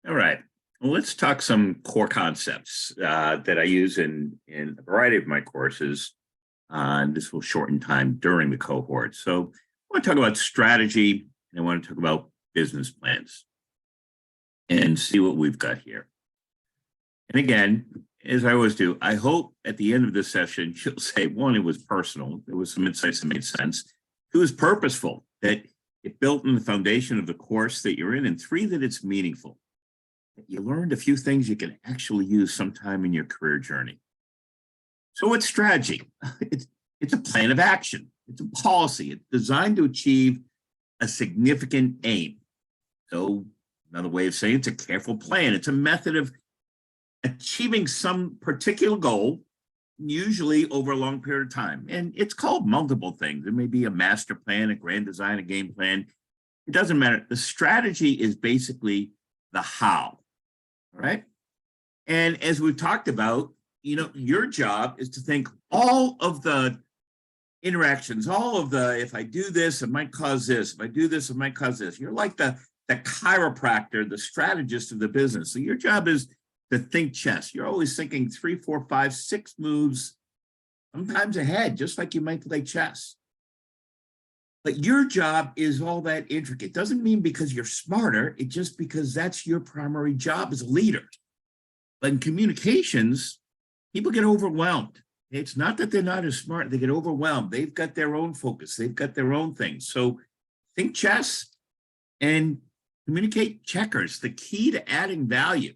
All right. Well, let's talk some core concepts that I use in a variety of my courses. And this will shorten time during the cohort. So I want to talk about strategy and I want to talk about business plans and see what we've got here. And again, as I always do, I hope at the end of this session, you'll say, one, it was personal. There was some insights that made sense. Two, was purposeful, that it built in the foundation of the course that you're in. And three, that it's meaningful. You learned a few things you can actually use sometime in your career journey. So what's strategy? It's a plan of action. It's a policy. It's designed to achieve a significant aim. So another way of saying it's a careful plan. It's a method of achieving some particular goal, usually over a long period of time. And it's called multiple things. It may be a master plan, a grand design, a game plan. It doesn't matter. The strategy is basically the how. All right. And as we've talked about, your job is to think all of the interactions, all of the, if I do this, it might cause this. If I do this, it might cause this. You're like the chiropractor, the strategist of the business. So your job is to think chess. You're always thinking 3, 4, 5, 6 moves, sometimes ahead, just like you might play chess. But your job is all that intricate. Doesn't mean because you're smarter, it's just because that's your primary job as a leader. But in communications, people get overwhelmed. It's not that they're not as smart, they get overwhelmed. They've got their own focus, they've got their own things. So think chess and communicate checkers. The key to adding value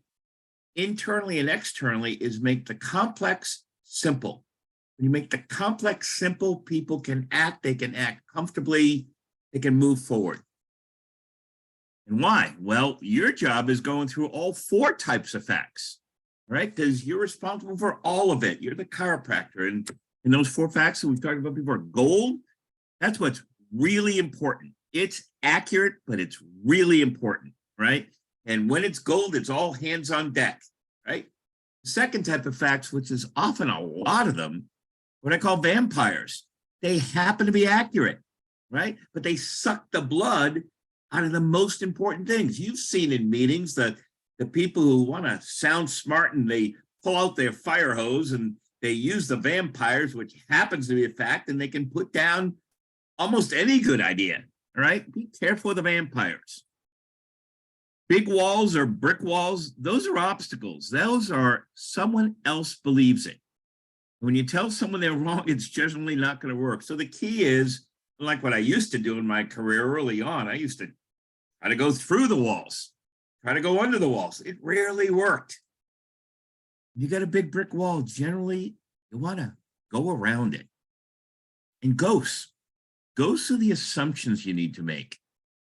internally and externally is make the complex simple. When you make the complex simple, people can act, they can act comfortably, they can move forward. And why? Well, your job is going through all 4 types of facts, right? Because you're responsible for all of it. You're the chiropractor. And in those 4 facts that we've talked about before, gold, that's what's really important. It's accurate, but it's really important, right? And when it's gold, it's all hands on deck, right? The second type of facts, which is often a lot of them, what I call vampires. They happen to be accurate, right? But they suck the blood out of the most important things. You've seen in meetings the people who want to sound smart and they pull out their fire hose and they use the vampires, which happens to be a fact, and they can put down almost any good idea, all right? Be careful of the vampires. Big walls or brick walls, those are obstacles. Those are someone else believes it. When you tell someone they're wrong, it's generally not going to work. So the key is, like what I used to do in my career early on, I used to try to go through the walls, try to go under the walls. It rarely worked. You got a big brick wall, generally, you want to go around it. And ghosts are the assumptions you need to make.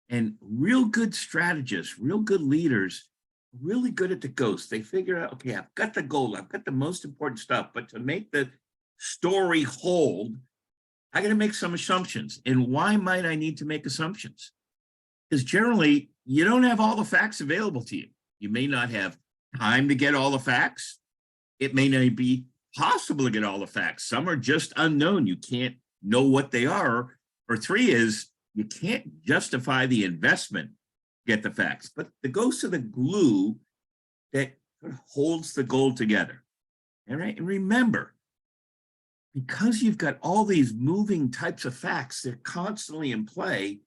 And real good strategists, real good leaders, really good at the ghost. They figure out, okay, I've got the goal, I've got the most important stuff, but to make the story hold, I got to make some assumptions. And why might I need to make assumptions? Because generally, you don't have all the facts available to you. You may not have time to get all the facts. It may not be possible to get all the facts. Some are just unknown. You can't know what they are. Or 3 is you can't justify the investment get the facts, but the ghosts are the glue that holds the goal together. All right. And remember, because you've got all these moving types of facts, they're constantly in play.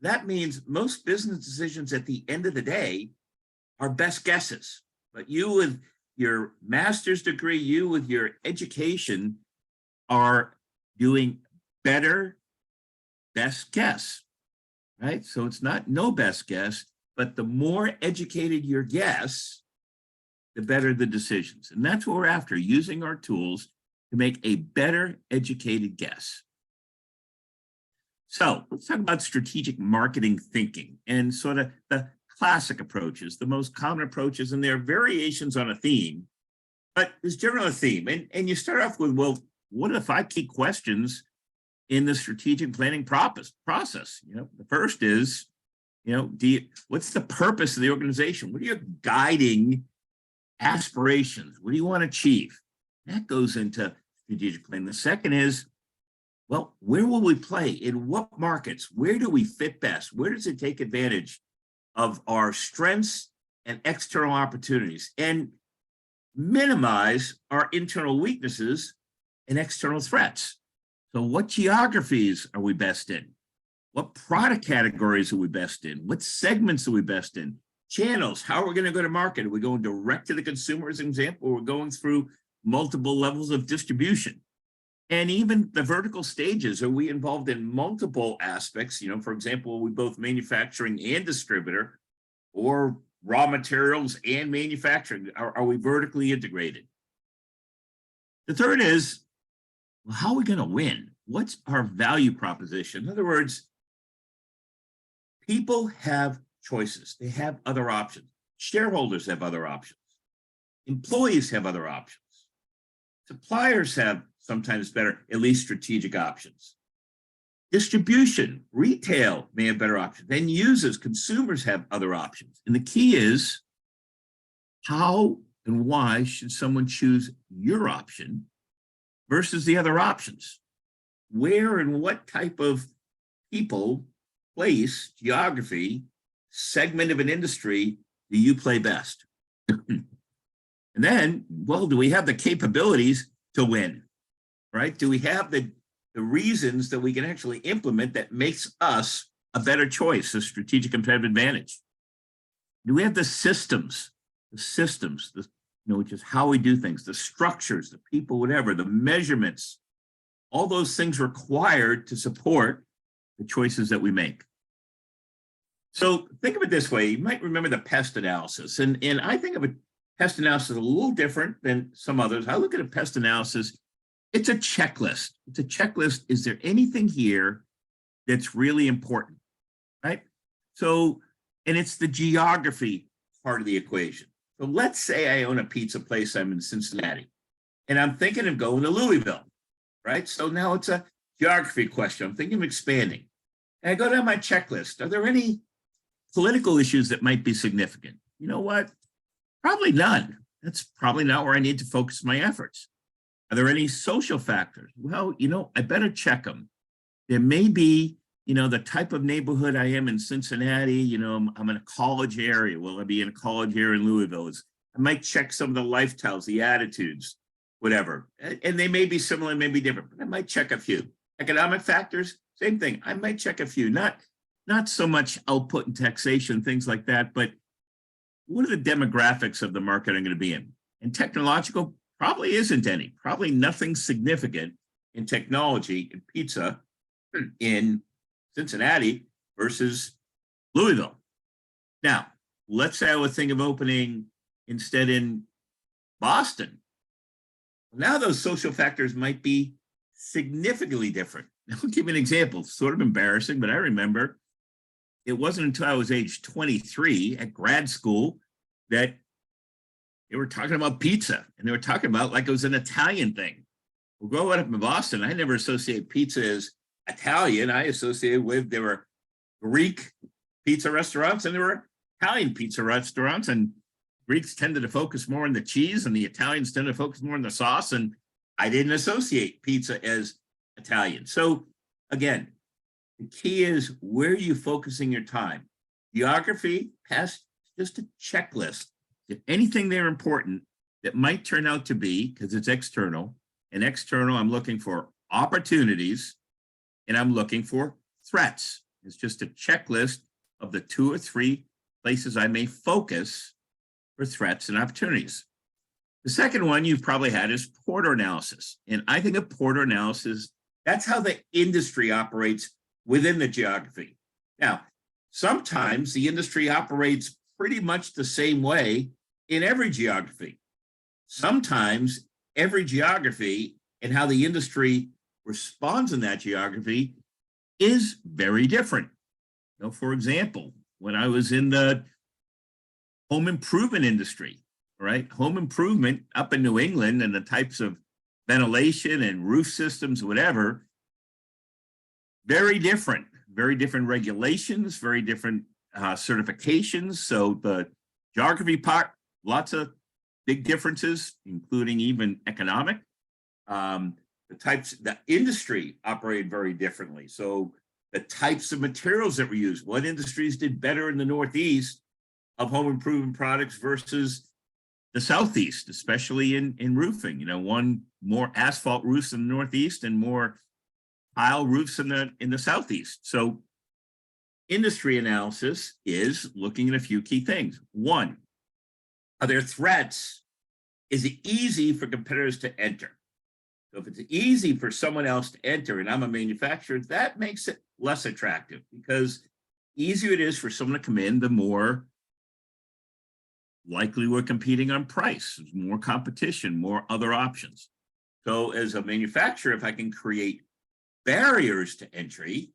That means most business decisions at the end of the day are best guesses. But you with your master's degree, you with your education are doing better best guess. Right? So it's not no best guess, but the more educated your guess, the better the decisions. And that's what we're after, using our tools to make a better educated guess. So let's talk about strategic marketing thinking and sort of the classic approaches, the most common approaches, and there are variations on a theme, but there's generally a theme. And you start off with, well, what are the 5 key questions in the strategic planning process? The first is, what's the purpose of the organization? What are your guiding aspirations? What do you want to achieve? That goes into strategic planning. The second is, well, where will we play? In what markets? Where do we fit best? Where does it take advantage of our strengths and external opportunities and minimize our internal weaknesses and external threats. So what geographies are we best in? What product categories are we best in? What segments are we best in? Channels, how are we going to go to market? Are we going direct to the consumer as an example, or we're going through multiple levels of distribution? And even the vertical stages, are we involved in multiple aspects? For example, are we both manufacturing and distributor, or raw materials and manufacturing? Are we vertically integrated? The third is, well, how are we going to win? What's our value proposition? In other words, people have choices. They have other options. Shareholders have other options. Employees have other options. Suppliers have sometimes better, at least strategic options. Distribution, retail may have better options. Then users, consumers have other options. And the key is, how and why should someone choose your option versus the other options? Where and what type of people, place, geography, segment of an industry do you play best? And then, well, do we have the capabilities to win, right? Do we have the reasons that we can actually implement that makes us a better choice, a strategic competitive advantage? Do we have the systems, which is how we do things, the structures, the people, whatever, the measurements, all those things required to support the choices that we make? So think of it this way. You might remember the pest analysis. And I think of a pest analysis a little different than some others. I look at a pest analysis, it's a checklist. It's a checklist. Is there anything here that's really important, right? So, and it's the geography part of the equation. So let's say I own a pizza place, I'm in Cincinnati, and I'm thinking of going to Louisville, right? So now it's a geography question. I'm thinking of expanding. And I go down my checklist. Are there any political issues that might be significant? You know what? Probably none. That's probably not where I need to focus my efforts. Are there any social factors? Well, I better check them. There may be, the type of neighborhood I am in Cincinnati, I'm in a college area. Will I be in a college area in Louisville? I might check some of the lifestyles, the attitudes, whatever. And they may be similar, may be different, but I might check a few. Economic factors, same thing. I might check a few, not so much output and taxation, things like that, but what are the demographics of the market I'm going to be in? And technological probably isn't any, probably nothing significant in technology and pizza in Cincinnati versus Louisville. Now, let's say I was thinking of opening instead in Boston. Now those social factors might be significantly different. I'll give you an example, sort of embarrassing, but I remember it wasn't until I was age 23 at grad school that they were talking about pizza, and they were talking about like it was an Italian thing. Well, growing up in Boston, I never associated pizza as Italian. I associated with, there were Greek pizza restaurants and there were Italian pizza restaurants, and Greeks tended to focus more on the cheese and the Italians tended to focus more on the sauce. And I didn't associate pizza as Italian. So again, the key is, where are you focusing your time? Geography, past, just a checklist. If anything there important that might turn out to be, because it's external, and external, I'm looking for opportunities and I'm looking for threats. It's just a checklist of the 2 or 3 places I may focus for threats and opportunities. The second one you've probably had is Porter analysis. And I think of Porter analysis, that's how the industry operates within the geography. Now, sometimes the industry operates pretty much the same way in every geography. Sometimes every geography and how the industry responds in that geography is very different. For example, when I was in the home improvement industry, right? Home improvement up in New England and the types of ventilation and roof systems, whatever, very different regulations, very different certifications. So the geography part, lots of big differences, including even economic. The industry operated very differently. So the types of materials that were used, what industries did better in the Northeast of home improvement products versus the Southeast, especially in roofing. You know, one more asphalt roofs in the Northeast and more tile roofs in the Southeast. So industry analysis is looking at a few key things. One, are there threats? Is it easy for competitors to enter? So if it's easy for someone else to enter and I'm a manufacturer, that makes it less attractive, because easier it is for someone to come in, the more likely we're competing on price. There's more competition, more other options. So as a manufacturer, if I can create barriers to entry,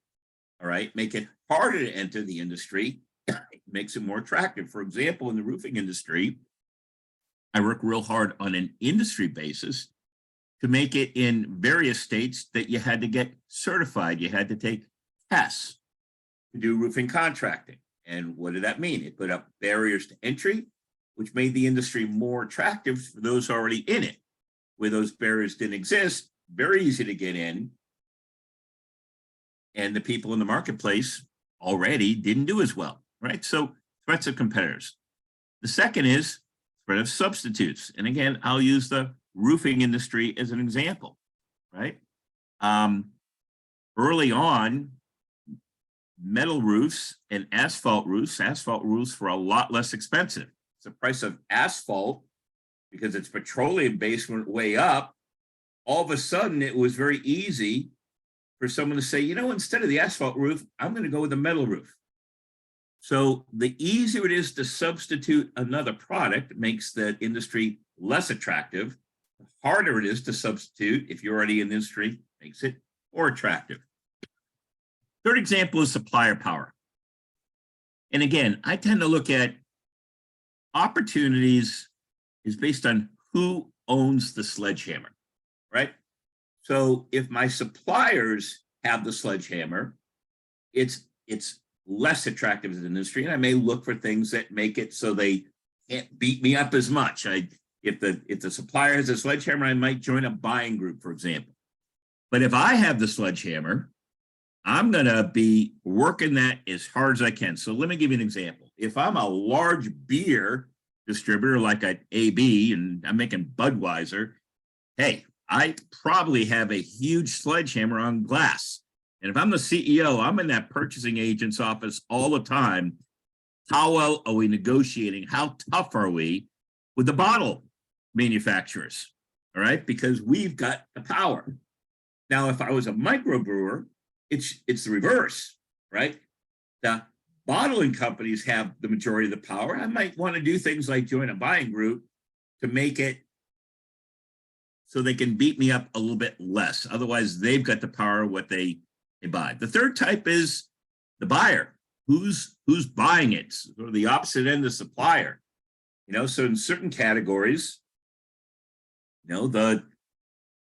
all right, make it harder to enter the industry, it makes it more attractive. For example, in the roofing industry, I work real hard on an industry basis to make it in various states that you had to get certified. You had to take tests to do roofing contracting. And what did that mean? It put up barriers to entry, which made the industry more attractive for those already in it. Where those barriers didn't exist, very easy to get in. And the people in the marketplace already didn't do as well, right? So threats of competitors. The second is threat of substitutes. And again, I'll use the roofing industry as an example, right? Early on, metal roofs and asphalt roofs were a lot less expensive. The price of asphalt, because it's petroleum based, went way up. All of a sudden, it was very easy for someone to say, you know, instead of the asphalt roof, I'm going to go with the metal roof. So the easier it is to substitute another product makes the industry less attractive. The harder it is to substitute, if you're already in the industry, makes it more attractive. Third example is supplier power. And again, I tend to look at opportunities is based on who owns the sledgehammer, right? So if my suppliers have the sledgehammer, it's less attractive as an industry, and I may look for things that make it so they can't beat me up as much. If the supplier has a sledgehammer, I might join a buying group, for example. But if I have the sledgehammer, I'm going to be working that as hard as I can. So let me give you an example. If I'm a large beer distributor like an AB and I'm making Budweiser, hey, I probably have a huge sledgehammer on glass. And if I'm the CEO, I'm in that purchasing agent's office all the time. How well are we negotiating? How tough are we with the bottle manufacturers? All right, because we've got the power. Now, if I was a microbrewer, it's the reverse, right? The bottling companies have the majority of the power. I might want to do things like join a buying group to make it so they can beat me up a little bit less. Otherwise, they've got the power of what they buy. The third type is the buyer. Who's buying it? Sort of the opposite end, the supplier. You know, so in certain categories, you know, the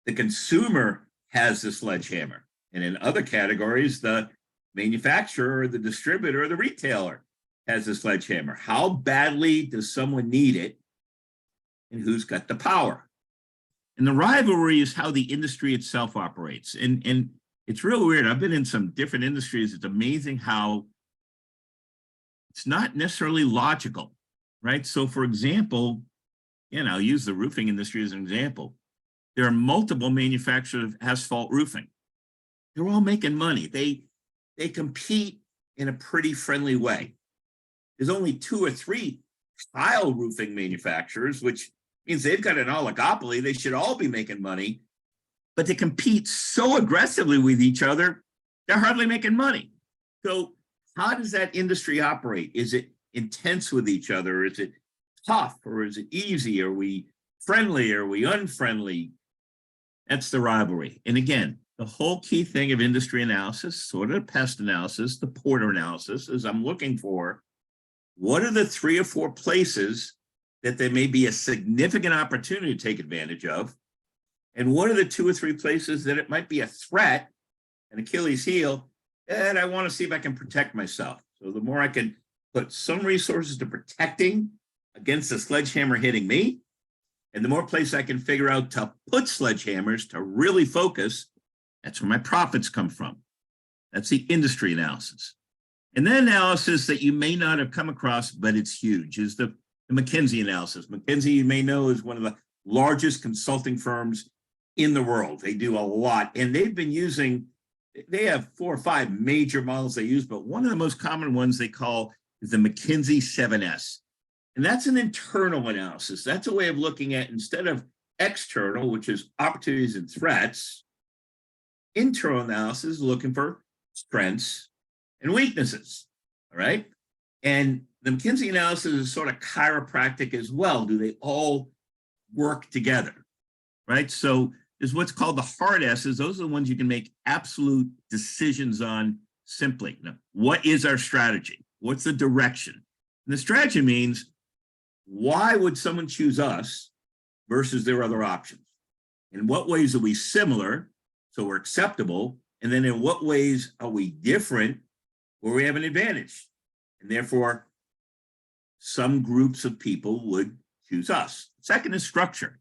consumer has the sledgehammer. And in other categories, the manufacturer or the distributor or the retailer has the sledgehammer. How badly does someone need it? And who's got the power? And the rivalry is how the industry itself operates. And it's real weird. I've been in some different industries. It's amazing how it's not necessarily logical, right? So for example, and I'll use the roofing industry as an example. There are multiple manufacturers of asphalt roofing. They're all making money. They compete in a pretty friendly way. There's only 2 or 3 tile roofing manufacturers, which means they've got an oligopoly. They should all be making money, but they compete so aggressively with each other, they're hardly making money. So how does that industry operate? Is it intense with each other? Is it tough, or is it easy? Are we friendly? Are we unfriendly? That's the rivalry. And again, the whole key thing of industry analysis, sort of pest analysis, the Porter analysis, is I'm looking for what are the 3 or 4 places that there may be a significant opportunity to take advantage of, and what are the 2 or 3 places that it might be a threat, an Achilles heel, and I want to see if I can protect myself. So the more I can put some resources to protecting against the sledgehammer hitting me, and the more place I can figure out to put sledgehammers to really focus, that's where my profits come from. That's the industry analysis. And then analysis that you may not have come across, but it's huge, is the McKinsey analysis. McKinsey, you may know, is one of the largest consulting firms in the world. They do a lot, and they've been using, they have 4 or 5 major models they use, but one of the most common ones they call is the McKinsey 7S. And that's an internal analysis. That's a way of looking at, instead of external, which is opportunities and threats, internal analysis looking for strengths and weaknesses. All right. And the McKinsey analysis is sort of chiropractic as well. Do they all work together? Right. So there's what's called the hard S's. Those are the ones you can make absolute decisions on simply. Now, what is our strategy? What's the direction? And the strategy means, why would someone choose us versus their other options? In what ways are we similar, so we're acceptable? And then in what ways are we different, where we have an advantage? And therefore, some groups of people would choose us. Second is structure,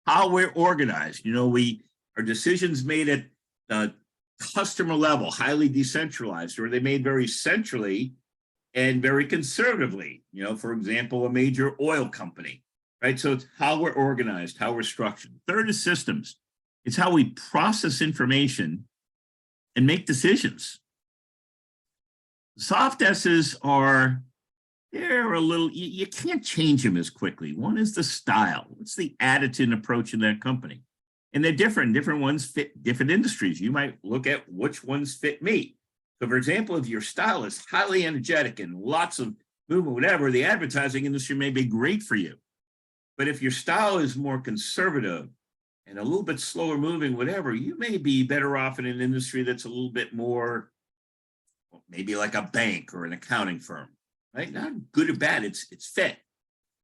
how we're organized. You know, our decisions made at the customer level, highly decentralized, or they made very centrally and very conservatively. You know, for example, a major oil company, right? So it's how we're organized, how we're structured. Third is systems. It's how we process information and make decisions. Soft S's are, they're a little, you can't change them as quickly. One is the style. What's the attitude and approach in that company? And they're different. Different ones fit different industries. You might look at which ones fit me. So for example, if your style is highly energetic and lots of movement, whatever, the advertising industry may be great for you. But if your style is more conservative and a little bit slower moving, whatever, you may be better off in an industry that's a little bit more, maybe like a bank or an accounting firm, right? Not good or bad, it's fit.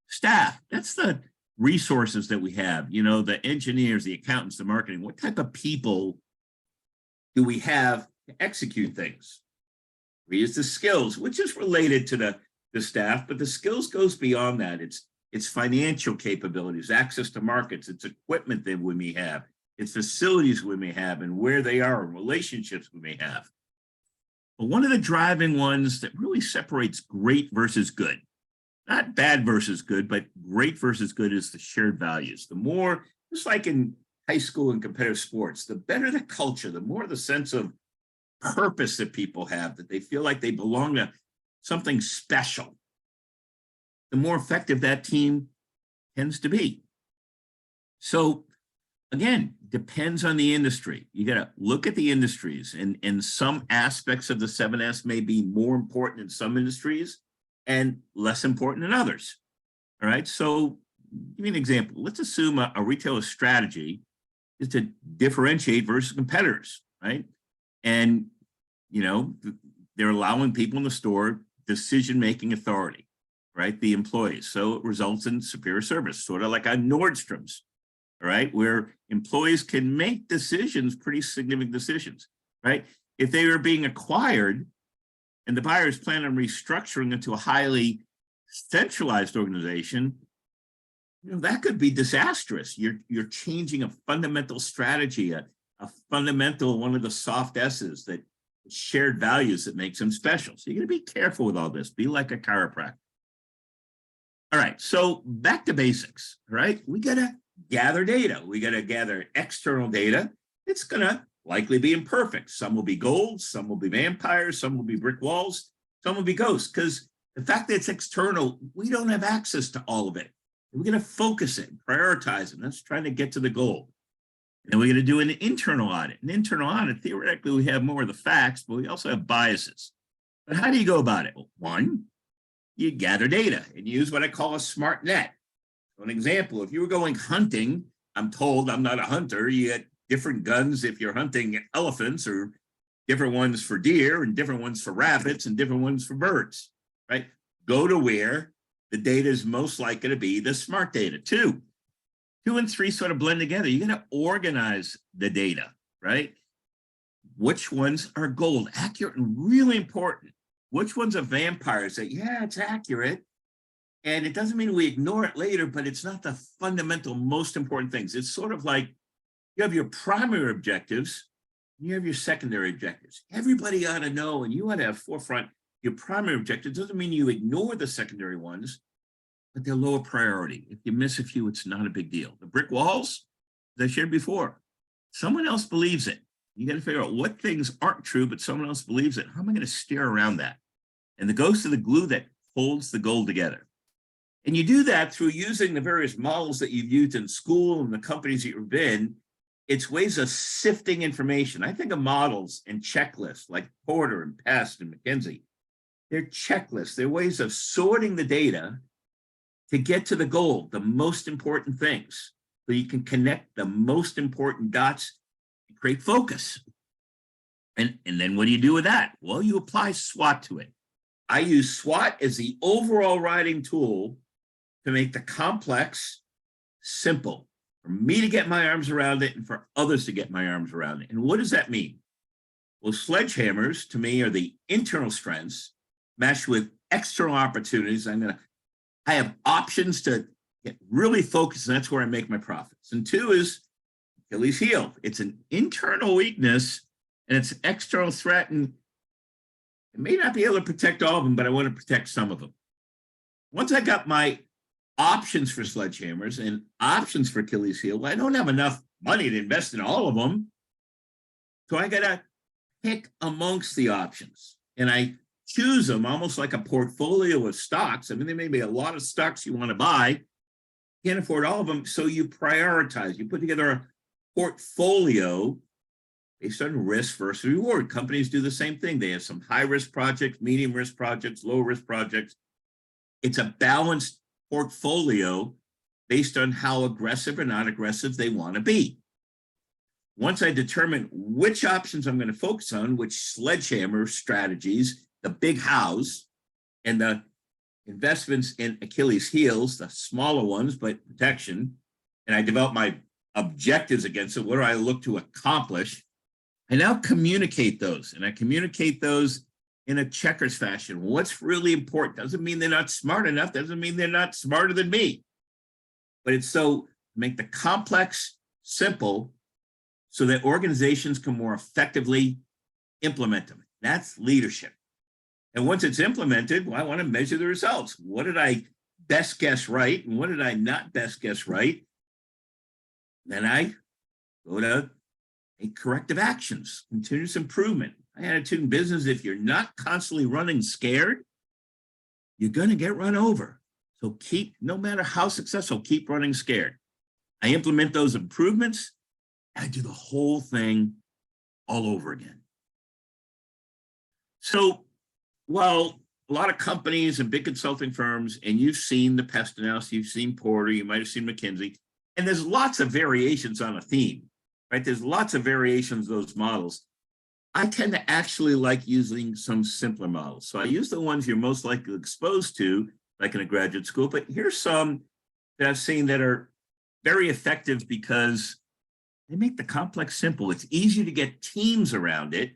Staff, that's the resources that we have, you know, the engineers, the accountants, the marketing. What type of people do we have to execute things? We use the skills, which is related to the staff, but the skills goes beyond that. It's financial capabilities, access to markets, it's equipment that we may have, it's facilities we may have, and where they are, and relationships we may have. But one of the driving ones that really separates great versus good, not bad versus good, but great versus good, is the shared values. The more, just like in high school and competitive sports, the better the culture, the more the sense of purpose that people have, that they feel like they belong to something special, the more effective that team tends to be. So again, depends on the industry. You got to look at the industries, and some aspects of the 7S may be more important in some industries and less important in others. All right. So give me an example. Let's assume a retailer's strategy is to differentiate versus competitors, right? And, you know, they're allowing people in the store decision-making authority, right? The employees. So it results in superior service, sort of like a Nordstrom's, all right, where employees can make decisions, pretty significant decisions, right? If they are being acquired and the buyers plan on restructuring into a highly centralized organization, you know, that could be disastrous. You're changing a fundamental strategy, a fundamental, one of the soft S's, that shared values that makes them special. So you're going to be careful with all this. Be like a chiropractor. All right, so back to basics, right? We got to gather data. We got to gather external data. It's going to likely be imperfect. Some will be gold, some will be vampires, some will be brick walls, some will be ghosts, because the fact that it's external, we don't have access to all of it. We're going to focus it, prioritize it. That's trying to get to the goal. And we're going to do an internal audit. An internal audit, theoretically, we have more of the facts, but we also have biases. But how do you go about it? Well, one, you gather data and use what I call a smart net. So an example, if you were going hunting, I'm told, I'm not a hunter, you get different guns if you're hunting elephants, or different ones for deer and different ones for rabbits and different ones for birds, right? Go to where the data is most likely to be the smart data. Two and three sort of blend together. You got to organize the data, right? Which ones are gold, accurate, and really important? Which ones are vampires that, yeah, it's accurate, and it doesn't mean we ignore it later, but it's not the fundamental, most important things. It's sort of like you have your primary objectives, and you have your secondary objectives. Everybody ought to know, and you ought to have forefront your primary objective. Doesn't mean you ignore the secondary ones, but they're lower priority. If you miss a few, it's not a big deal. The brick walls, as I shared before, someone else believes it. You got to figure out what things aren't true, but someone else believes it. How am I going to steer around that? And the ghost of the glue that holds the gold together. And you do that through using the various models that you've used in school and the companies that you've been. It's ways of sifting information. I think of models and checklists like Porter and Pest and McKinsey. They're checklists. They're ways of sorting the data to get to the goal, the most important things, so you can connect the most important dots and create focus. And then what do you do with that? Well, you apply SWOT to it. I use SWOT as the overall writing tool to make the complex simple, for me to get my arms around it and for others to get my arms around it. And what does that mean? Well, sledgehammers to me are the internal strengths matched with external opportunities. I have options to get really focused, and that's where I make my profits. And two is Achilles heel. It's an internal weakness and it's an external threat. And I may not be able to protect all of them, but I want to protect some of them. Once I got my options for sledgehammers and options for Achilles heel, I don't have enough money to invest in all of them. So I got to pick amongst the options. And I choose them almost like a portfolio of stocks. I mean, there may be a lot of stocks you want to buy. Can't afford all of them. So you prioritize. You put together a portfolio based on risk versus reward. Companies do the same thing. They have some high risk projects, medium risk projects, low risk projects. It's a balanced portfolio based on how aggressive or not aggressive they want to be. Once I determine which options I'm going to focus on, which sledgehammer strategies, the big hows, and the investments in Achilles heels, the smaller ones, but protection, and I develop my objectives against it. What do I look to accomplish? I now communicate those, and I communicate those in a checkers fashion. What's really important? Doesn't mean they're not smart enough. Doesn't mean they're not smarter than me. But it's so make the complex simple so that organizations can more effectively implement them. That's leadership. And once it's implemented, well, I want to measure the results. What did I best guess right? And what did I not best guess right? Then I go to make corrective actions, continuous improvement. My attitude in business, if you're not constantly running scared, you're going to get run over. So no matter how successful, keep running scared. I implement those improvements. I do the whole thing all over again. So while a lot of companies and big consulting firms, and you've seen the Pest analysis, you've seen Porter, you might have seen McKinsey, and there's lots of variations on a theme, right? There's lots of variations of those models. I tend to actually like using some simpler models. So I use the ones you're most likely exposed to, like in a graduate school, but here's some that I've seen that are very effective because they make the complex simple. It's easier to get teams around it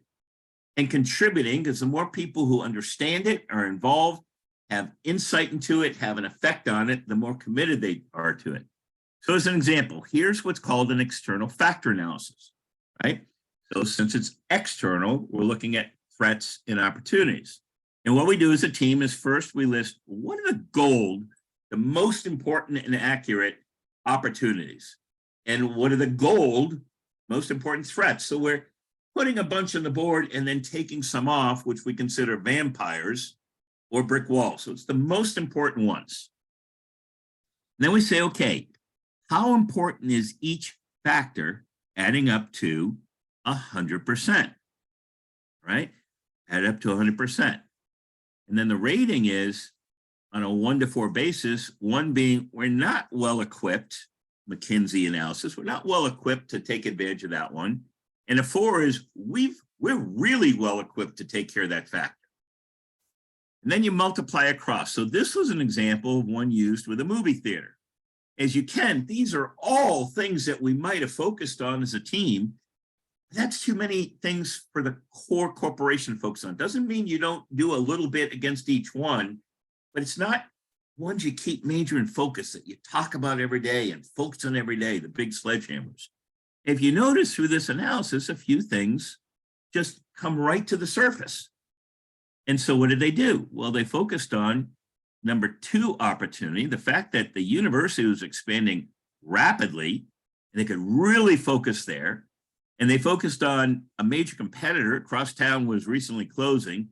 and contributing, because the more people who understand it, are involved, have insight into it, have an effect on it, the more committed they are to it. So as an example, here's what's called an external factor analysis, right? So since it's external, we're looking at threats and opportunities. And what we do as a team is first we list what are the most important and accurate opportunities, and what are the most important threats. So we're putting a bunch on the board and then taking some off, which we consider vampires or brick walls. So it's the most important ones. And then we say, okay, how important is each factor adding up to 100%, right? Add up to 100%. And then the rating is on a 1 to 4 basis, 1 being we're not well equipped, McKinsey analysis, we're not well equipped to take advantage of that one. And a 4 is we're really well equipped to take care of that factor. And then you multiply across. So this was an example of one used with a movie theater. As you can, these are all things that we might have focused on as a team. That's too many things for the core corporation to focus on. Doesn't mean you don't do a little bit against each one, but it's not ones you keep major and focus that you talk about every day and focus on every day, the big sledgehammers. If you notice through this analysis, a few things just come right to the surface. And so what did they do? Well, they focused on number two opportunity, the fact that the university was expanding rapidly, and they could really focus there. And they focused on a major competitor. Crosstown was recently closing,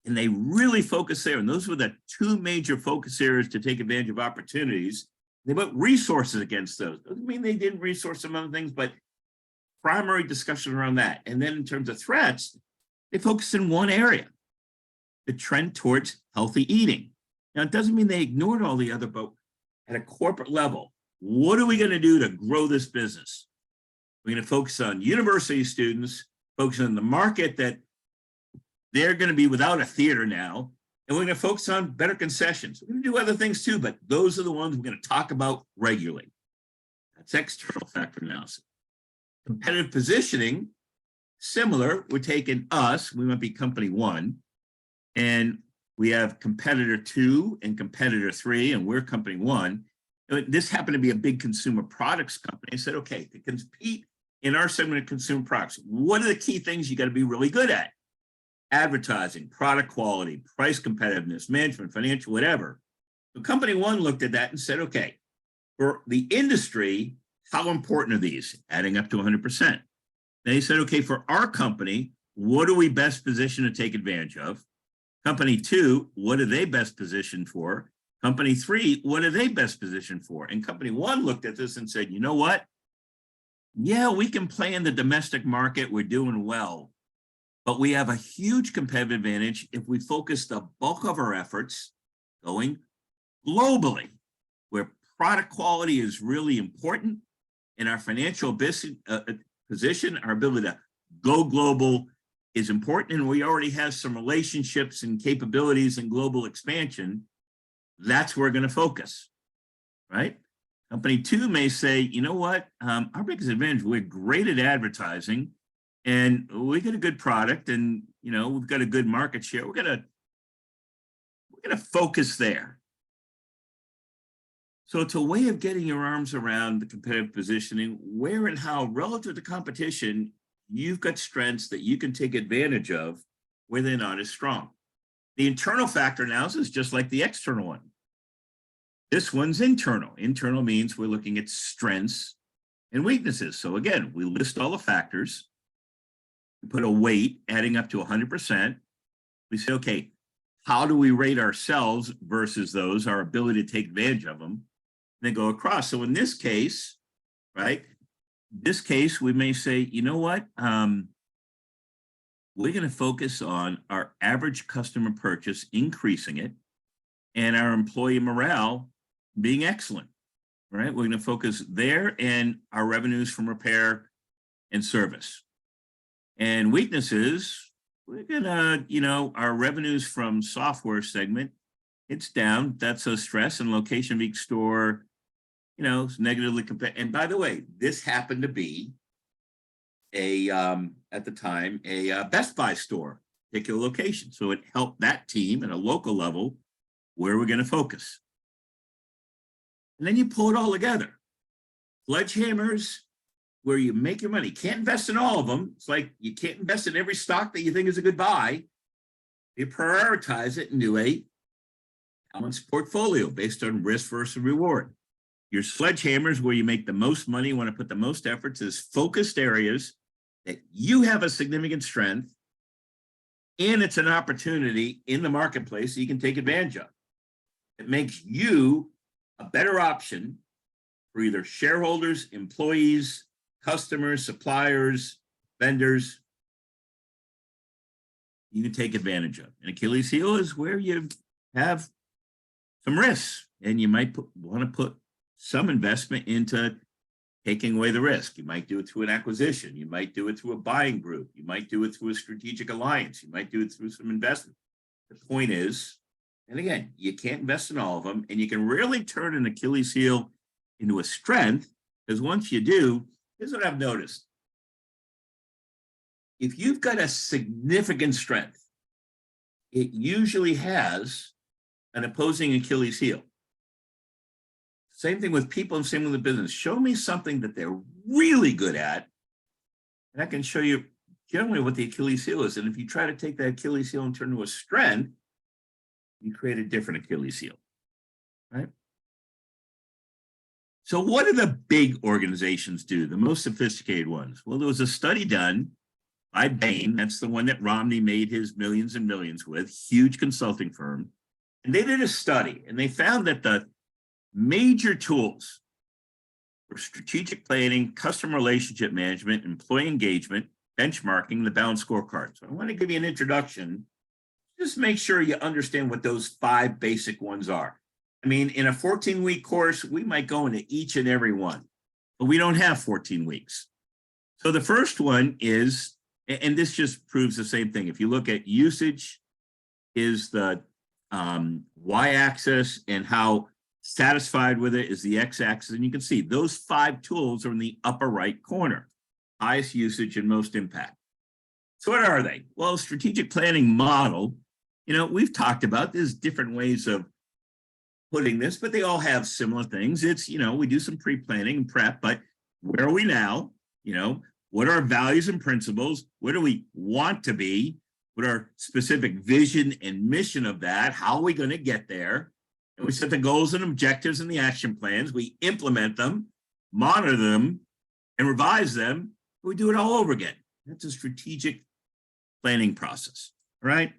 and they really focused there. And those were the two major focus areas to take advantage of opportunities. They put resources against those. Doesn't mean they didn't resource some other things, but primary discussion around that. And then in terms of threats, they focused in one area, the trend towards healthy eating. Now, it doesn't mean they ignored all the other, but at a corporate level, what are we going to do to grow this business? We're going to focus on university students, focus on the market that they're going to be without a theater now, and we're going to focus on better concessions. We're going to do other things too, but those are the ones we're going to talk about regularly. That's external factor analysis. Competitive positioning, similar. We're taking us, we might be company one, and we have competitor two and competitor three, and we're company one. This happened to be a big consumer products company. I said, okay, to compete in our segment of consumer products, what are the key things you got to be really good at? Advertising, product quality, price competitiveness, management, financial, whatever. So company one looked at that and said, okay, for the industry, how important are these? Adding up to 100%. They said, okay, for our company, what are we best positioned to take advantage of? Company two, what are they best positioned for? Company three, what are they best positioned for? And company one looked at this and said, you know what? Yeah, we can play in the domestic market. We're doing well. But we have a huge competitive advantage if we focus the bulk of our efforts going globally, where product quality is really important in our financial business, position, our ability to go global is important, and we already have some relationships and capabilities and global expansion. That's where we're going to focus, right? Company two may say, you know what, our biggest advantage, we're great at advertising, and we get a good product, and we've got a good market share. We're gonna focus there. So it's a way of getting your arms around the competitive positioning, where and how relative to competition, you've got strengths that you can take advantage of where they're not as strong. The internal factor analysis is just like the external one. This one's internal. Internal means we're looking at strengths and weaknesses. So again, we list all the factors, we put a weight adding up to 100%. We say, okay, how do we rate ourselves versus those, our ability to take advantage of them, and then go across. So in this case, right, we may say, you know what, we're going to focus on our average customer purchase, increasing it, and our employee morale being excellent, right? We're going to focus there, and our revenues from repair and service. And weaknesses, we're going to, our revenues from software segment, it's down. That's a stress, and location of each store, negatively compared. And by the way, this happened to be at the time, a Best Buy store, particular location. So it helped that team at a local level where we're going to focus. And then you pull it all together. Sledgehammers, where you make your money. Can't invest in all of them. It's like you can't invest in every stock that you think is a good buy. You prioritize it into a balanced portfolio based on risk versus reward. Your sledgehammers, where you make the most money, you want to put the most efforts, is focused areas that you have a significant strength, and it's an opportunity in the marketplace that you can take advantage of. It makes you a better option for either shareholders, employees, customers, suppliers, vendors. You can take advantage of. An Achilles heel is where you have some risks, and you might want to put some investment into taking away the risk. You might do it through an acquisition. You might do it through a buying group. You might do it through a strategic alliance. You might do it through some investment. The point is, and again, you can't invest in all of them, and you can rarely turn an Achilles heel into a strength, because once you do, here's what I've noticed. If you've got a significant strength, it usually has an opposing Achilles heel. Same thing with people and same with the business. Show me something that they're really good at, and I can show you generally what the Achilles heel is. And if you try to take that Achilles heel and turn it into a strength, you create a different Achilles heel, right? So what do the big organizations do, the most sophisticated ones? Well, there was a study done by Bain. That's the one that Romney made his millions and millions with, huge consulting firm. And they did a study and they found that the major tools for strategic planning, customer relationship management, employee engagement, benchmarking, the balanced scorecard. So I want to give you an introduction. Just make sure you understand what those 5 basic ones are. I mean, in a 14-week course, we might go into each and every one, but we don't have 14 weeks. So the first one is, and this just proves the same thing. If you look at usage is the y-axis and how satisfied with it is the x-axis. And you can see those 5 tools are in the upper right corner, highest usage and most impact. So what are they? Well, strategic planning model, we've talked about, there's different ways of putting this, but they all have similar things. It's, we do some pre-planning and prep, but where are we now? What are our values and principles? Where do we want to be? What are specific vision and mission of that? How are we going to get there? And we set the goals and objectives and the action plans. We implement them, monitor them, and revise them. We do it all over again. That's a strategic planning process, right?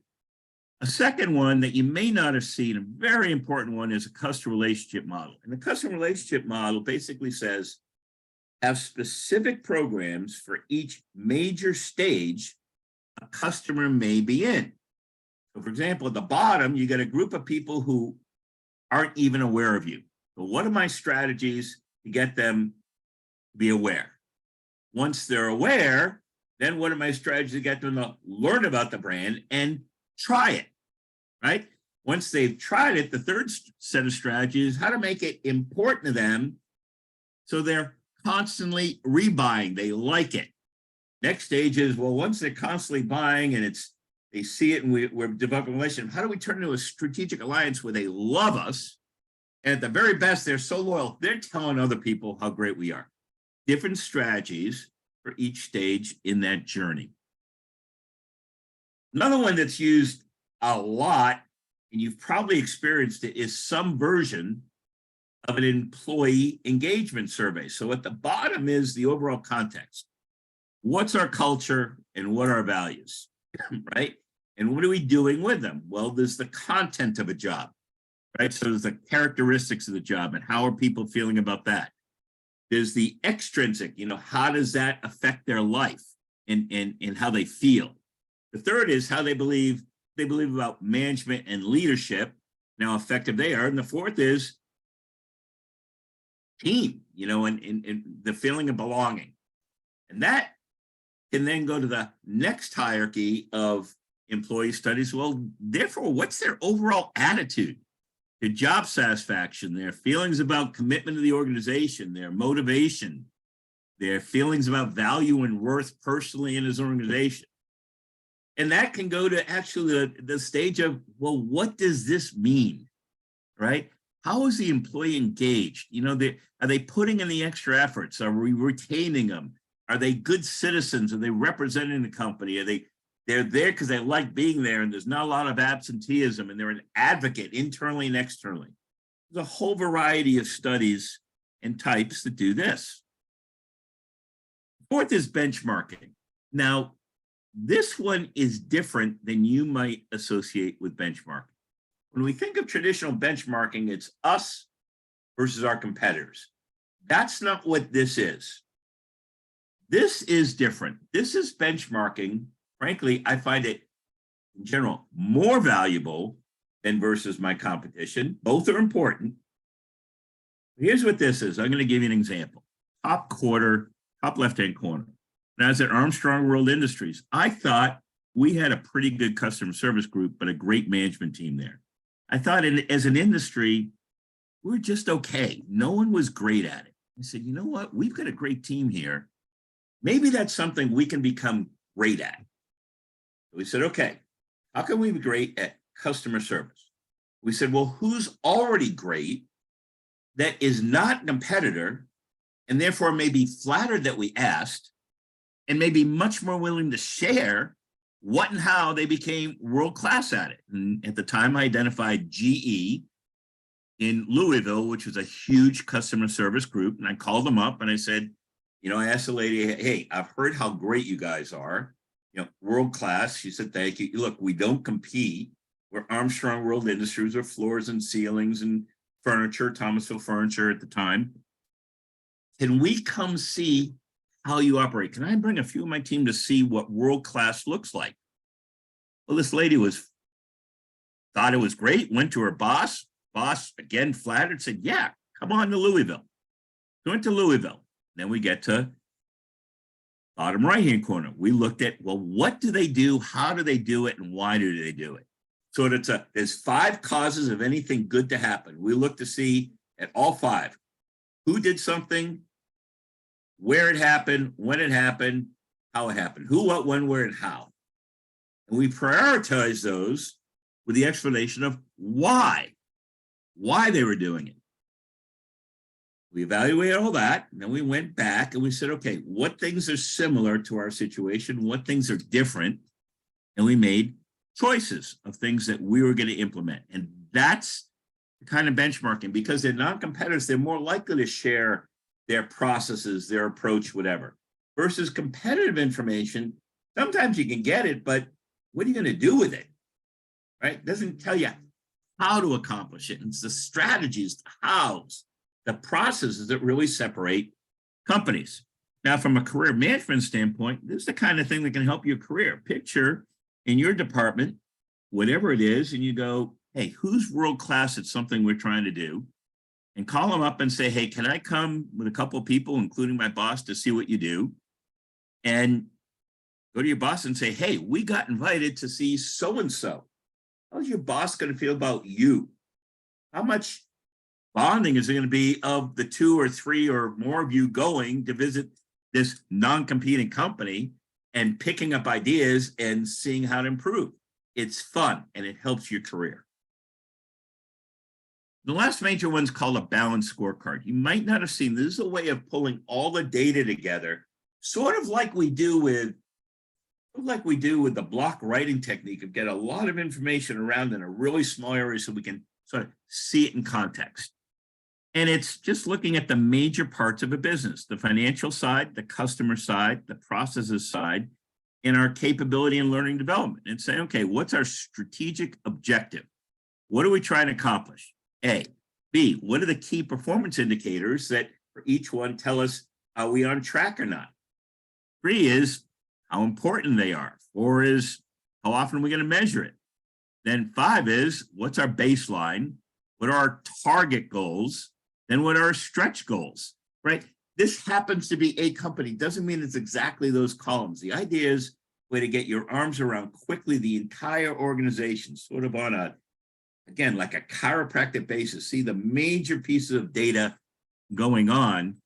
A second one that you may not have seen, a very important one, is a customer relationship model. And the customer relationship model basically says, have specific programs for each major stage a customer may be in. So for example, at the bottom, you got a group of people who aren't even aware of you. So what are my strategies to get them to be aware? Once they're aware, then what are my strategies to get them to learn about the brand and try it, right? Once they've tried it, the third set of strategies is how to make it important to them so they're constantly rebuying. They like it. Next stage is, well, once they're constantly buying and they see it and we're developing a relationship, how do we turn into a strategic alliance where they love us? And at the very best, they're so loyal, they're telling other people how great we are. Different strategies for each stage in that journey. Another one that's used a lot, and you've probably experienced it, is some version of an employee engagement survey. So at the bottom is the overall context. What's our culture and what are our values, right? And what are we doing with them? Well, there's the content of a job, right? So there's the characteristics of the job and how are people feeling about that? There's the extrinsic, how does that affect their life and how they feel? The third is how they believe about management and leadership, and how effective they are. And the fourth is team, and the feeling of belonging. And that can then go to the next hierarchy of employee studies. Well, therefore, what's their overall attitude? Their job satisfaction, their feelings about commitment to the organization, their motivation, their feelings about value and worth personally in his organization. And that can go to actually the stage of, well, what does this mean, right? How is the employee engaged? Are they putting in the extra efforts? Are we retaining them? Are they good citizens? Are they representing the company? They're there because they like being there and there's not a lot of absenteeism and they're an advocate internally and externally. There's a whole variety of studies and types that do this. Fourth is benchmarking. Now, this one is different than you might associate with benchmarking. When we think of traditional benchmarking, it's us versus our competitors. That's not what this is. This is different. This is benchmarking. Frankly, I find it in general more valuable than versus my competition. Both are important. Here's what this is. I'm going to give you an example. Top quarter, top left-hand corner. And I was at Armstrong World Industries. I thought we had a pretty good customer service group, but a great management team there. I thought as an industry, we're just okay. No one was great at it. I said, you know what? We've got a great team here. Maybe that's something we can become great at. We said, okay, how can we be great at customer service? We said, well, who's already great that is not a competitor and therefore may be flattered that we asked, and may be much more willing to share what and how they became world class at it. And at the time, I identified GE in Louisville, which was a huge customer service group. And I called them up and I said, I asked the lady, hey, I've heard how great you guys are, world class. She said, thank you. Look, we don't compete. We're Armstrong World Industries, or floors and ceilings and furniture, Thomasville Furniture at the time. Can we come see how you operate? Can I bring a few of my team to see what world class looks like? Well, this lady thought it was great, went to her boss. Boss, again, flattered, said, yeah, come on to Louisville. Went to Louisville. Then we get to bottom right-hand corner. We looked at, well, what do they do? How do they do it? And why do they do it? So there's 5 causes of anything good to happen. We look to see at all 5. Who did something, where it happened, when it happened, how it happened. Who, what, when, where, and how. And we prioritize those with the explanation of why they were doing it. We evaluated all that, and then we went back and we said, okay, what things are similar to our situation? What things are different? And we made choices of things that we were going to implement. And that's the kind of benchmarking. Because they're non-competitors, they're more likely to share their processes, their approach, whatever. Versus competitive information, sometimes you can get it, but what are you going to do with it? Right? It doesn't tell you how to accomplish it. And it's the strategies, the hows, the processes that really separate companies. Now, from a career management standpoint, this is the kind of thing that can help your career. Picture in your department, whatever it is, and you go, hey, who's world class at something we're trying to do? And call them up and say, hey, can I come with a couple of people, including my boss, to see what you do? And go to your boss and say, hey, we got invited to see so-and-so. How's your boss going to feel about you? How much bonding is it going to be of the 2 or 3 or more of you going to visit this non-competing company and picking up ideas and seeing how to improve? It's fun and it helps your career. The last major one's called a balanced scorecard. You might not have seen this. Is a way of pulling all the data together, sort of like we do with the block writing technique of get a lot of information around in a really small area so we can sort of see it in context. And it's just looking at the major parts of a business, the financial side, the customer side, the processes side, and our capability in learning development, and saying, okay, what's our strategic objective? What are we trying to accomplish? A. B, what are the key performance indicators that for each one tell us are we on track or not? 3 is how important they are. 4 is how often are we going to measure it? Then 5 is what's our baseline? What are our target goals? Then what are our stretch goals, right? This happens to be a company. Doesn't mean it's exactly those columns. The idea is a way to get your arms around quickly the entire organization, sort of on a, again, like a chiropractic basis, see the major pieces of data going on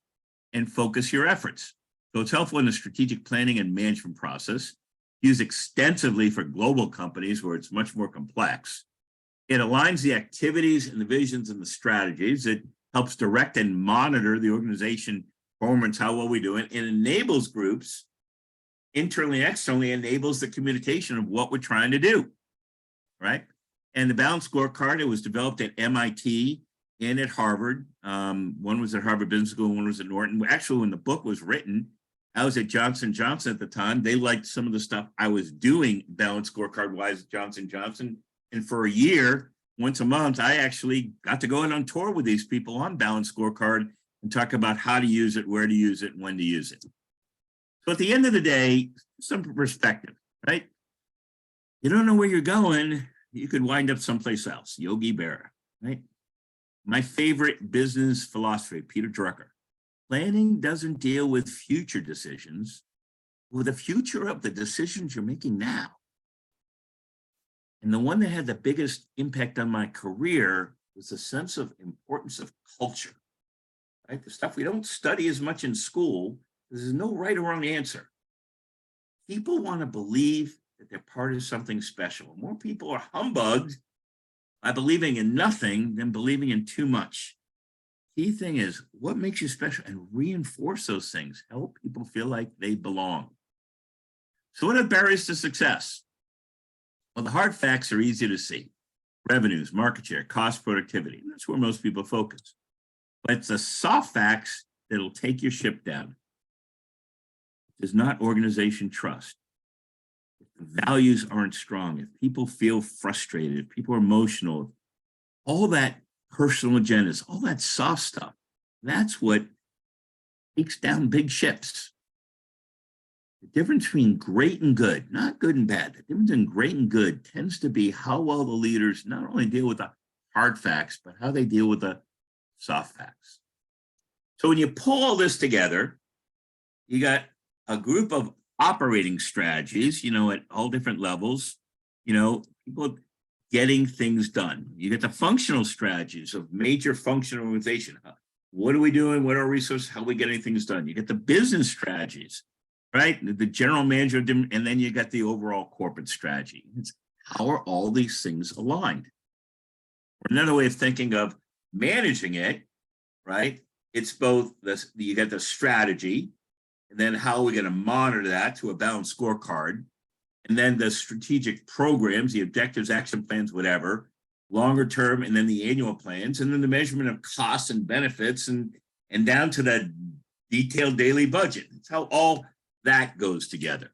and focus your efforts. So it's helpful in the strategic planning and management process, used extensively for global companies where it's much more complex. It aligns the activities and the visions and the strategies. It helps direct and monitor the organization performance, how well we do it. It enables groups, internally and externally, enables the communication of what we're trying to do, right? And the balanced scorecard, it was developed at MIT and at Harvard. One was at Harvard Business School, one was at Norton. Actually, when the book was written, I was at Johnson & Johnson at the time. They liked some of the stuff I was doing balanced scorecard-wise at Johnson & Johnson. And for a year, once a month, I actually got to go on tour with these people on balanced scorecard and talk about how to use it, where to use it, when to use it. So at the end of the day, some perspective, right? You don't know where you're going, you could wind up someplace else. Yogi Berra, right? My favorite business philosophy, Peter Drucker. Planning doesn't deal with future decisions, with the future of the decisions you're making now. And the one that had the biggest impact on my career was the sense of importance of culture, right? The stuff we don't study as much in school, there's no right or wrong answer. People want to believe that they're part of something special. More people are humbugged by believing in nothing than believing in too much. Key thing is what makes you special, and reinforce those things. Help people feel like they belong. So what are barriers to success? Well, the hard facts are easy to see. Revenues, market share, cost, productivity. That's where most people focus. But it's the soft facts that'll take your ship down. It's not organization trust. If the values aren't strong, if people feel frustrated, if people are emotional, all that personal agendas, all that soft stuff, that's what takes down big ships. The difference between great and good, not good and bad, the difference in great and good tends to be how well the leaders not only deal with the hard facts, but how they deal with the soft facts. So when you pull all this together, you got a group of operating strategies, at all different levels, people getting things done. You get the functional strategies of major functional organization. What are we doing? What are our resources? How are we getting things done? You get the business strategies, right? The general manager, and then you got the overall corporate strategy. It's how are all these things aligned? Another way of thinking of managing it, right? It's both you get the strategy, and then how are we going to monitor that to a balanced scorecard, and then the strategic programs, the objectives, action plans, whatever, longer term, and then the annual plans, and then the measurement of costs and benefits, and down to the detailed daily budget. It's how all that goes together.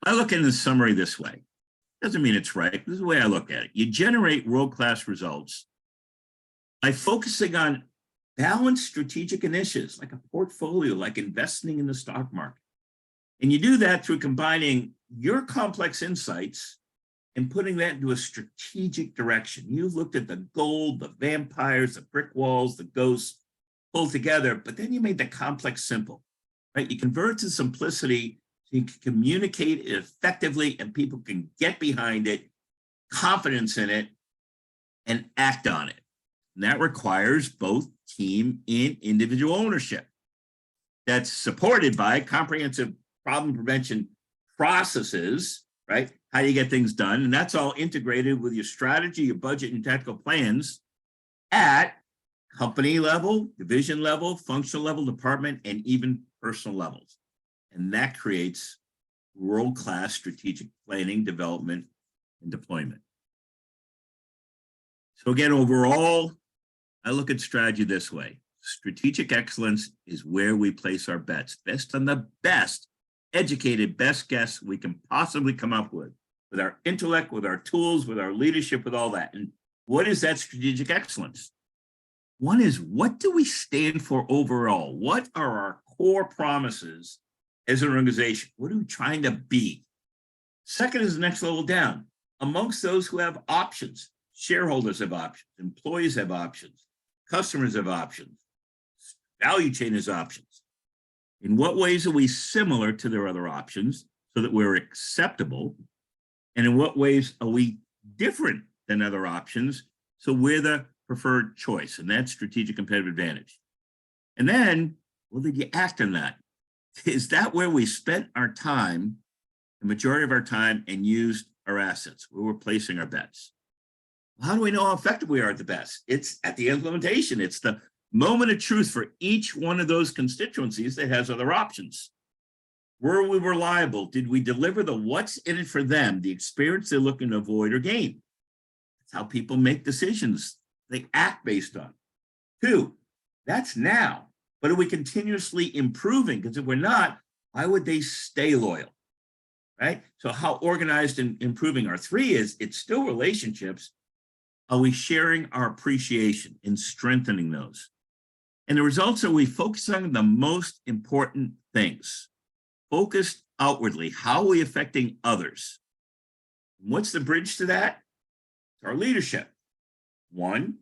I look in the summary this way. Doesn't mean it's right. This is the way I look at it. You generate world-class results by focusing on balanced strategic initiatives, like a portfolio, like investing in the stock market. And you do that through combining your complex insights and putting that into a strategic direction. You've looked at the gold, the vampires, the brick walls, the ghosts pulled together, but then you made the complex simple, right? You convert to simplicity so you can communicate it effectively and people can get behind it, confidence in it, and act on it. And that requires both team and individual ownership. That's supported by comprehensive problem prevention processes, right? How do you get things done? And that's all integrated with your strategy, your budget, and tactical plans at company level, division level, functional level, department, and even personal levels. And that creates world-class strategic planning, development, and deployment. So again, overall, I look at strategy this way. Strategic excellence is where we place our bets, based on the best educated, best guess we can possibly come up with our intellect, with our tools, with our leadership, with all that. And what is that strategic excellence? One is, what do we stand for overall? What are our core promises as an organization? What are we trying to be? Second is the next level down. Amongst those who have options, shareholders have options, employees have options, customers have options, value chain has options. In what ways are we similar to their other options so that we're acceptable? And in what ways are we different than other options so we're the preferred choice? And that's strategic competitive advantage. And then, well, did you act on that? Is that where we spent our time, the majority of our time, and used our assets, where we're placing our bets? How do we know how effective we are at the best? It's at the implementation. It's the moment of truth for each one of those constituencies that has other options. Were we reliable? Did we deliver the what's in it for them, the experience they're looking to avoid or gain? That's how people make decisions. They act based on. 2, that's now. But are we continuously improving? Because if we're not, why would they stay loyal? Right? So how organized and improving our 3 is, it's still relationships. Are we sharing our appreciation and strengthening those? And the results are, we focus on the most important things. Focused outwardly. How are we affecting others? What's the bridge to that? It's our leadership. 1,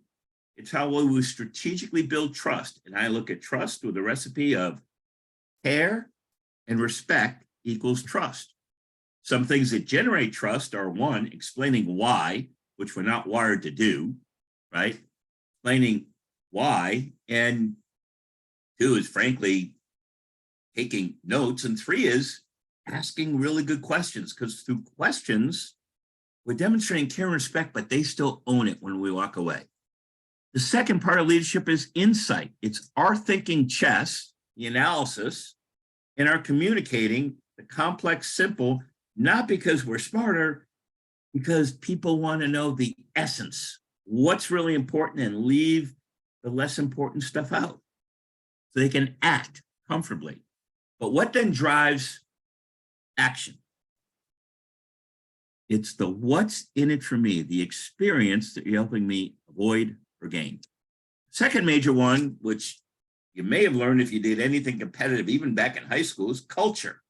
it's how we strategically build trust. And I look at trust with a recipe of care and respect equals trust. Some things that generate trust are, 1, explaining why, which we're not wired to do, right? Explaining why. And 2 is, frankly, taking notes. And 3 is asking really good questions, because through questions, we're demonstrating care and respect, but they still own it when we walk away. The second part of leadership is insight. It's our thinking chess, the analysis, and our communicating the complex simple, not because we're smarter, because people want to know the essence, what's really important, and leave the less important stuff out so they can act comfortably. But what then drives action? It's the what's in it for me, the experience that you're helping me avoid or gain. Second major one, which you may have learned if you did anything competitive, even back in high school, is culture.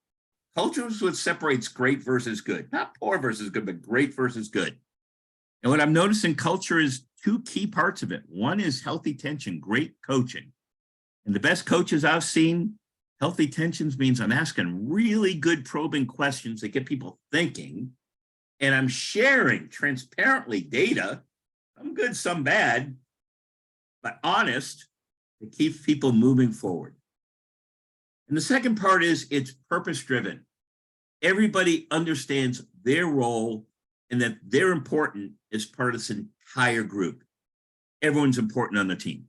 Culture is what separates great versus good, not poor versus good, but great versus good. And what I'm noticing culture is two key parts of it. One is healthy tension, great coaching. And the best coaches I've seen, healthy tensions means I'm asking really good probing questions that get people thinking. And I'm sharing transparently data, some good, some bad, but honest, to keep people moving forward. And the second part is it's purpose-driven. Everybody understands their role and that they're important as part of this entire group. Everyone's important on the team.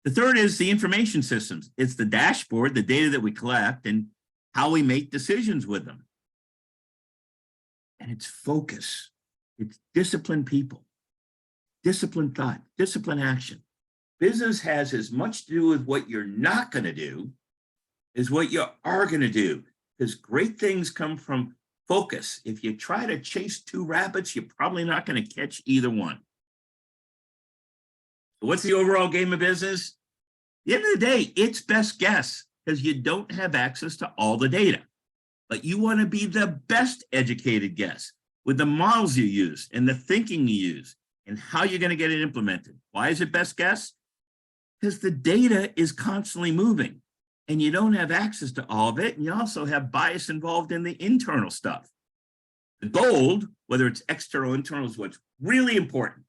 The third is the information systems. It's the dashboard, the data that we collect, and how we make decisions with them. And it's focus. It's disciplined people, disciplined thought, disciplined action. Business has as much to do with what you're not going to do as what you are going to do, because great things come from focus. If you try to chase two rabbits, you're probably not going to catch either one. So what's the overall game of business? At the end of the day, it's best guess, because you don't have access to all the data. But you want to be the best educated guess with the models you use and the thinking you use and how you're going to get it implemented. Why is it best guess? Because the data is constantly moving and you don't have access to all of it. And you also have bias involved in the internal stuff. The gold, whether it's external or internal, is what's really important.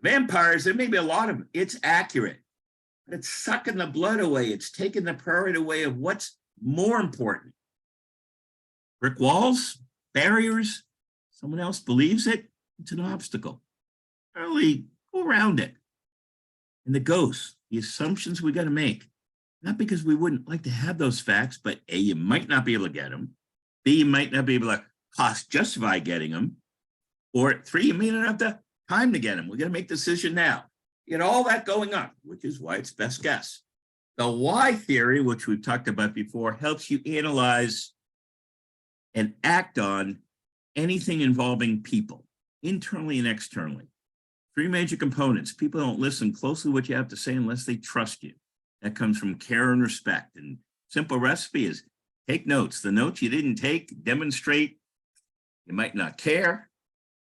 Vampires, there may be a lot of them. It's accurate. But it's sucking the blood away. It's taking the priority away of what's more important. Brick walls, barriers, someone else believes it, it's an obstacle. Early, go around it. And the ghosts, the assumptions we got to make, not because we wouldn't like to have those facts, but A, you might not be able to get them. B, you might not be able to cost justify getting them. Or 3, you may not have the time to get them. We're going to make the decision now. You get all that going on, which is why it's best guess. The why theory, which we've talked about before, helps you analyze and act on anything involving people, internally and externally. 3 major components. People don't listen closely to what you have to say unless they trust you. That comes from care and respect. And simple recipe is take notes. The notes you didn't take, demonstrate. You might not care.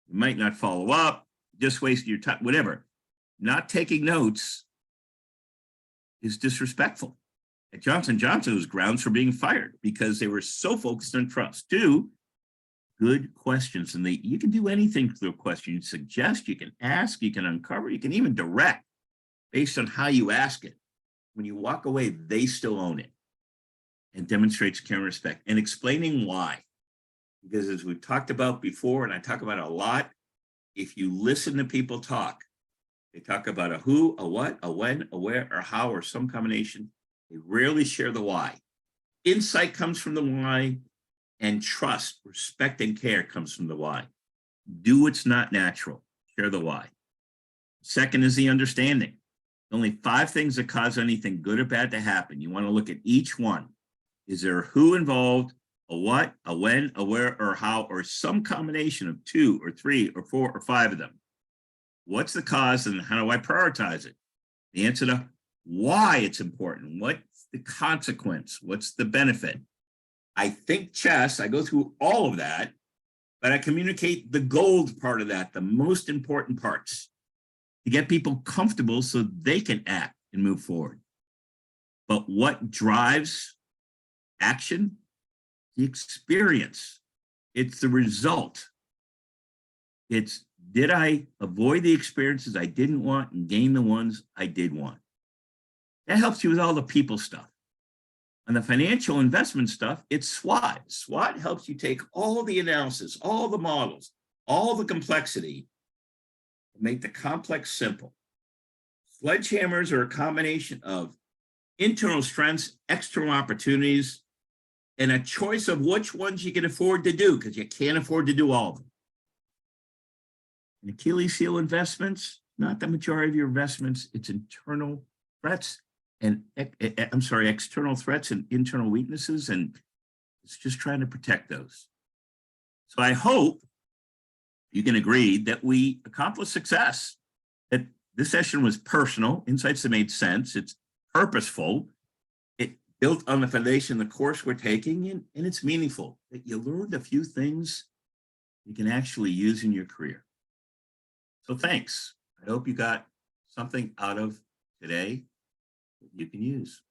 You might not follow up. Just waste your time, whatever. Not taking notes is disrespectful. At Johnson & Johnson, it was grounds for being fired because they were so focused on trust. 2, good questions. And you can do anything through a question. You suggest, you can ask, you can uncover, you can even direct based on how you ask it. When you walk away, they still own it, and demonstrates care and respect, and explaining why. Because as we've talked about before, and I talk about it a lot, if you listen to people talk, they talk about a who, a what, a when, a where, or how, or some combination. They rarely share the why. Insight comes from the why, and trust, respect, and care comes from the why. Do what's not natural. Share the why. Second is the understanding. Only 5 things that cause anything good or bad to happen. You want to look at each one. Is there a who involved, a what, a when, a where, or how, or some combination of 2 or 3 or 4 or 5 of them? What's the cause and how do I prioritize it? The answer to why it's important. What's the consequence? What's the benefit? I think chess, I go through all of that, but I communicate the gold part of that, the most important parts, to get people comfortable so they can act and move forward. But what drives action? The experience. It's the result. It's, did I avoid the experiences I didn't want and gain the ones I did want? That helps you with all the people stuff. On the financial investment stuff, it's SWOT. SWOT helps you take all the analysis, all the models, all the complexity, and make the complex simple. Sledgehammers are a combination of internal strengths, external opportunities, and a choice of which ones you can afford to do, because you can't afford to do all of them. And Achilles heel investments, not the majority of your investments, it's internal threats and external threats and internal weaknesses, and it's just trying to protect those. So I hope you can agree that we accomplished success. That this session was personal, insights that made sense. It's purposeful. It built on the foundation of the course we're taking, and it's meaningful. That you learned a few things you can actually use in your career. So thanks. I hope you got something out of today that you can use.